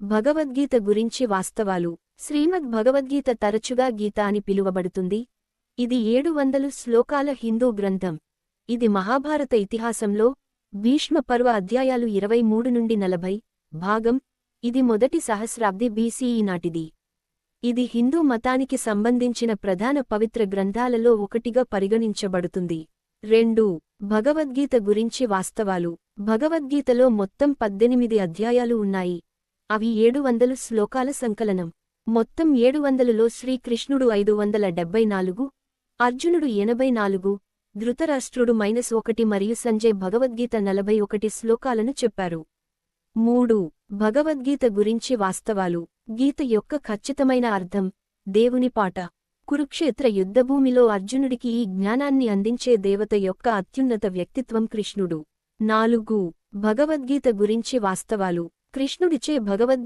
భగవద్గీత గురించి వాస్తవాలు. శ్రీమద్ భగవద్గీత తరచుగా గీత అని పిలువబడుతుంది. ఇది 700 శ్లోకాల హిందూ గ్రంథం. ఇది మహాభారత ఇతిహాసంలో భీష్మ పర్వ అధ్యాయాలు 23 నుండి 40 భాగం. ఇది మొదటి సహస్రాబ్ది బీసీఈ నాటిది. ఇది హిందూ మతానికి సంబంధించిన ప్రధాన పవిత్ర గ్రంథాలలో ఒకటిగా పరిగణించబడుతుంది. 2. భగవద్గీత గురించి వాస్తవాలు. భగవద్గీతలో మొత్తం 18 అధ్యాయాలు ఉన్నాయి. అవి 700 శ్లోకాల సంకలనం. మొత్తం 700లో శ్రీకృష్ణుడు 574, అర్జునుడు 84, ధృతరాష్ట్రుడు -1 మరియు సంజయ్ భగవద్గీత 41 శ్లోకాలను చెప్పారు. 3. భగవద్గీత గురించి వాస్తవాలు. గీత యొక్క ఖచ్చితమైన అర్థం. దేవుని పాట. కురుక్షేత్ర యుద్ధభూమిలో అర్జునుడికి ఈ జ్ఞానాన్ని అందించే దేవత యొక్క అత్యున్నత వ్యక్తిత్వం కృష్ణుడు. 4. భగవద్గీత గురించి వాస్తవాలు. కృష్ణుడిచే భగవద్గీత